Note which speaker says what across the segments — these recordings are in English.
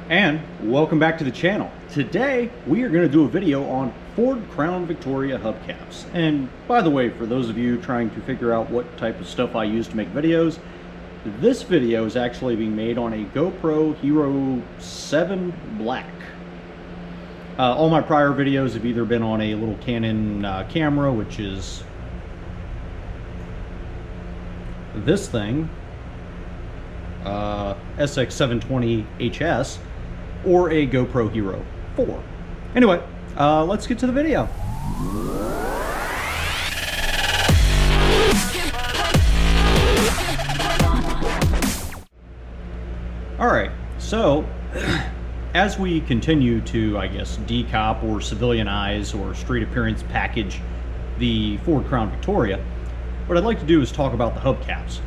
Speaker 1: And welcome back to the channel. Today we are going to do a video on Ford Crown Victoria hubcaps. And by the way, for those of you trying to figure out what type of stuff I use to make videos, this video is actually being made on a GoPro Hero 7 Black. All my prior videos have either been on a little Canon camera, which is this thing, SX720HS, or a GoPro Hero 4. Anyway, let's get to the video. Alright, so as we continue to, I guess, decop or civilianize or street appearance package the Ford Crown Victoria, what I'd like to do is talk about the hubcaps.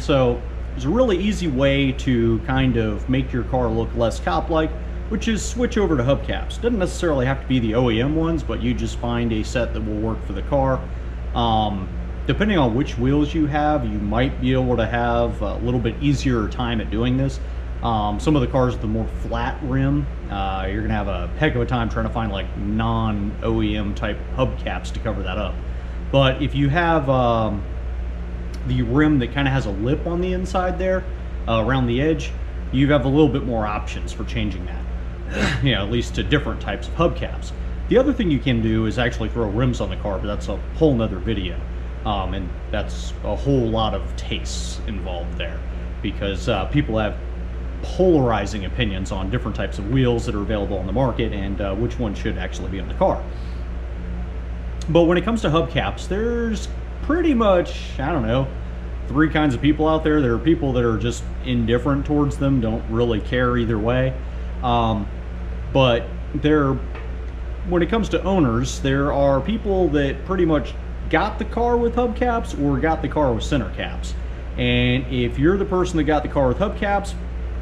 Speaker 1: So there's a really easy way to kind of make your car look less cop-like, which is switch over to hubcaps. Doesn't necessarily have to be the OEM ones, but you just find a set that will work for the car. Depending on which wheels you have, you might be able to have a little bit easier time at doing this. Some of the cars with the more flat rim, you're gonna have a heck of a time trying to find like non-OEM type hubcaps to cover that up. But if you have the rim that kind of has a lip on the inside there, around the edge, you have a little bit more options for changing that. You know, at least to different types of hubcaps. The other thing you can do is actually throw rims on the car, but that's a whole nother video. And that's a whole lot of tastes involved there, because people have polarizing opinions on different types of wheels that are available on the market and which one should actually be on the car. But when it comes to hubcaps, there's pretty much, I don't know, three kinds of people out there. There are people that are just indifferent towards them, don't really care either way. But when it comes to owners, there are people that pretty much got the car with hubcaps or got the car with center caps. And if you're the person that got the car with hubcaps,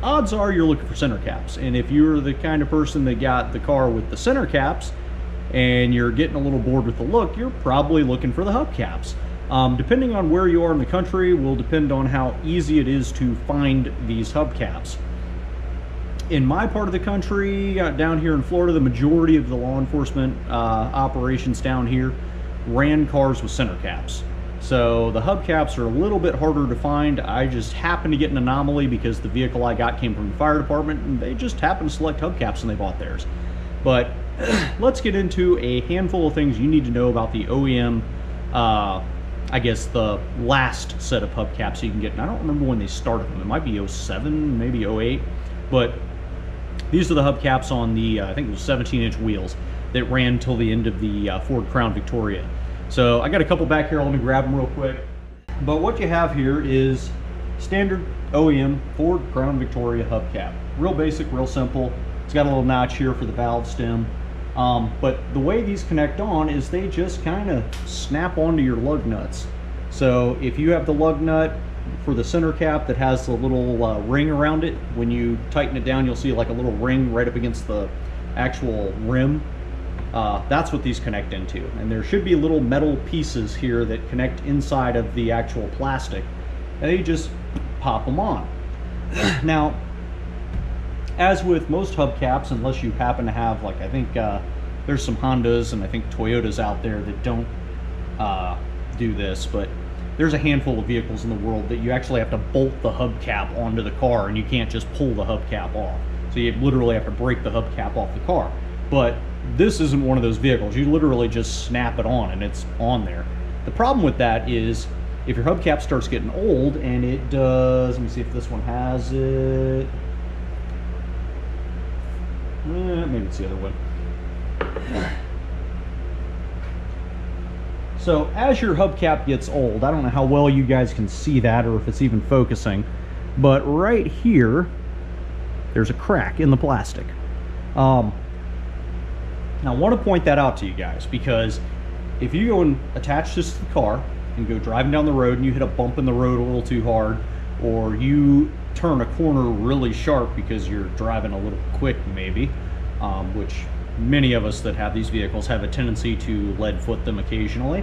Speaker 1: odds are you're looking for center caps. And if you're the kind of person that got the car with the center caps and you're getting a little bored with the look, you're probably looking for the hubcaps. Depending on where you are in the country will depend on how easy it is to find these hubcaps. In my part of the country, down here in Florida, the majority of the law enforcement operations down here ran cars with center caps. So the hubcaps are a little bit harder to find. I just happened to get an anomaly because the vehicle I got came from the fire department and they just happened to select hubcaps when they bought theirs. But let's get into a handful of things you need to know about the OEM, I guess the last set of hubcaps you can get. And I don't remember when they started them. It might be 07, maybe 08. But these are the hubcaps on the, I think it was 17-inch wheels that ran till the end of the Ford Crown Victoria. So I got a couple back here. Let me grab them real quick. But what you have here is standard OEM Ford Crown Victoria hubcap. Real basic, real simple. It's got a little notch here for the valve stem. But the way these connect on is they just kind of snap onto your lug nuts. So if you have the lug nut for the center cap that has the little ring around it, when you tighten it down, you'll see like a little ring right up against the actual rim. That's what these connect into. And there should be little metal pieces here that connect inside of the actual plastic. And you just pop them on. Now, as with most hubcaps, unless you happen to have, like, I think there's some Hondas and I think Toyotas out there that don't do this, but there's a handful of vehicles in the world that you actually have to bolt the hubcap onto the car and you can't just pull the hubcap off. So you literally have to break the hubcap off the car. But this isn't one of those vehicles. You literally just snap it on and it's on there. The problem with that is if your hubcap starts getting old, and it does, let me see if this one has it. Maybe it's the other way. So as your hubcap gets old, I don't know how well you guys can see that or if it's even focusing, but right here, there's a crack in the plastic. Now I want to point that out to you guys, because if you go and attach this to the car and go driving down the road and you hit a bump in the road a little too hard, or you turn a corner really sharp because you're driving a little quick maybe, which many of us that have these vehicles have a tendency to lead foot them occasionally.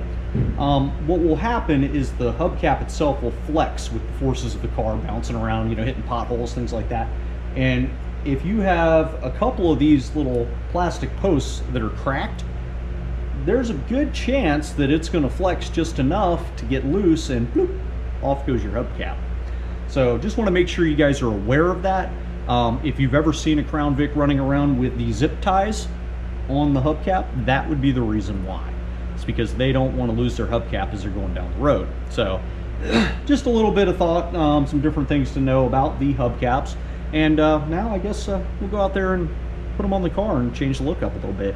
Speaker 1: What will happen is the hubcap itself will flex with the forces of the car bouncing around, you know, hitting potholes, things like that. And if you have a couple of these little plastic posts that are cracked, there's a good chance that it's going to flex just enough to get loose, and bloop, off goes your hubcap. So just want to make sure you guys are aware of that. If you've ever seen a Crown Vic running around with the zip ties on the hubcap, that would be the reason why. It's because they don't want to lose their hubcap as they're going down the road. So just a little bit of thought, some different things to know about the hubcaps. And now I guess we'll go out there and put them on the car and change the look up a little bit.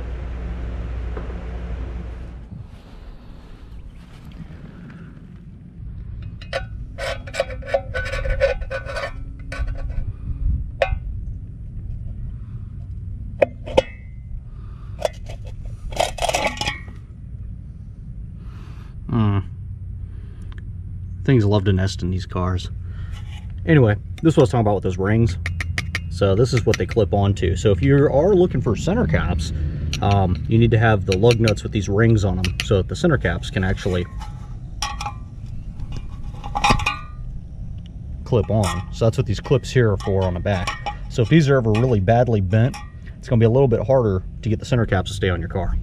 Speaker 1: Things love to nest in these cars. Anyway, this is what I was talking about with those rings. So this is what they clip onto. So if you are looking for center caps, you need to have the lug nuts with these rings on them so that the center caps can actually clip on. So that's what these clips here are for on the back. So if these are ever really badly bent, it's going to be a little bit harder to get the center caps to stay on your car.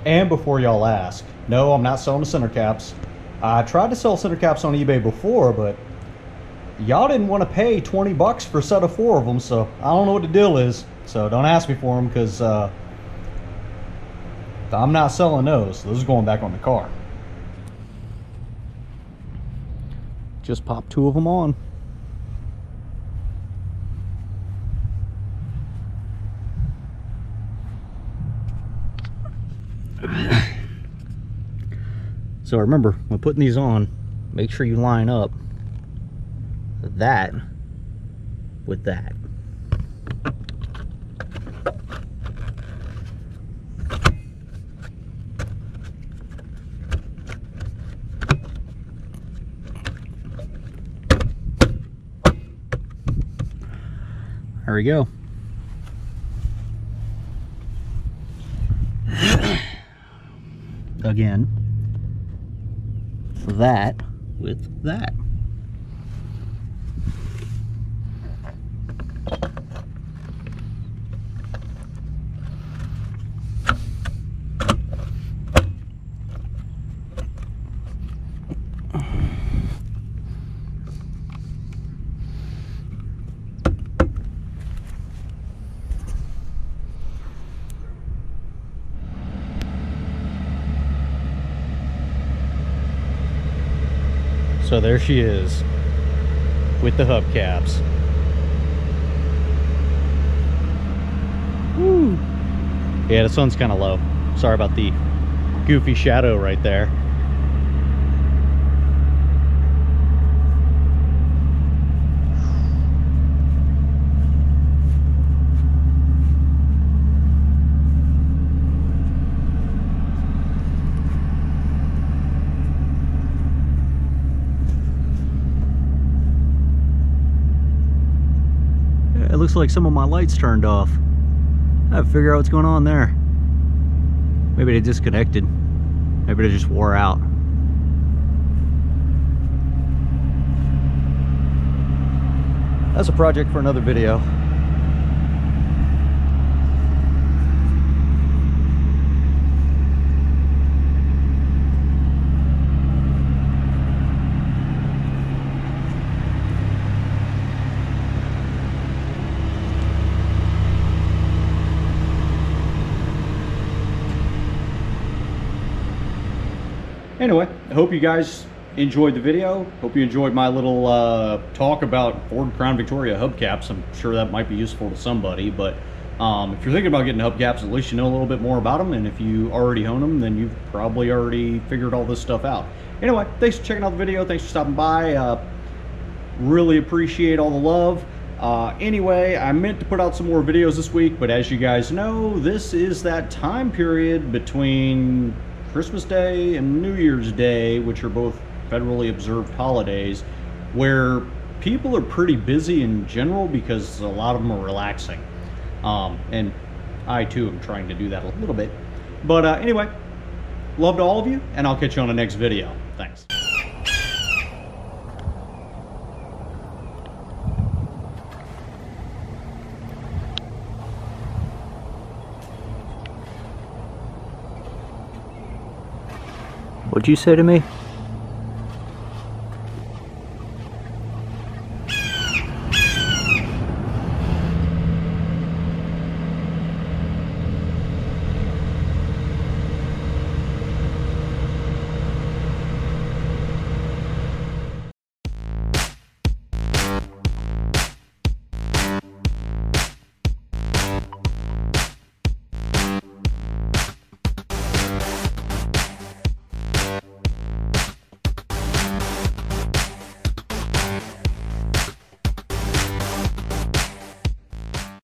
Speaker 1: And before y'all ask, no, I'm not selling the center caps. I tried to sell center caps on eBay before, but y'all didn't want to pay 20 bucks for a set of 4 of them, so I don't know what the deal is. So don't ask me for them, because I'm not selling those. Those are going back on the car. Just pop 2 of them on. So remember, when putting these on, make sure you line up that with that. There we go. Again, that with that. So there she is with the hubcaps. Woo. Yeah, the sun's kind of low. Sorry about the goofy shadow right there. It looks like some of my lights turned off. I have to figure out what's going on there. Maybe they disconnected. Maybe they just wore out. That's a project for another video. Anyway, I hope you guys enjoyed the video. Hope you enjoyed my little talk about Ford Crown Victoria hubcaps. I'm sure that might be useful to somebody, but if you're thinking about getting hubcaps, at least you know a little bit more about them, and if you already own them, then you've probably already figured all this stuff out. Anyway, thanks for checking out the video. Thanks for stopping by. Really appreciate all the love. Anyway, I meant to put out some more videos this week, but as you guys know, this is that time period between Christmas Day and New Year's Day, which are both federally observed holidays, where people are pretty busy in general because a lot of them are relaxing. And I too am trying to do that a little bit. But anyway, love to all of you, and I'll catch you on the next video. Thanks.
Speaker 2: What'd you say to me?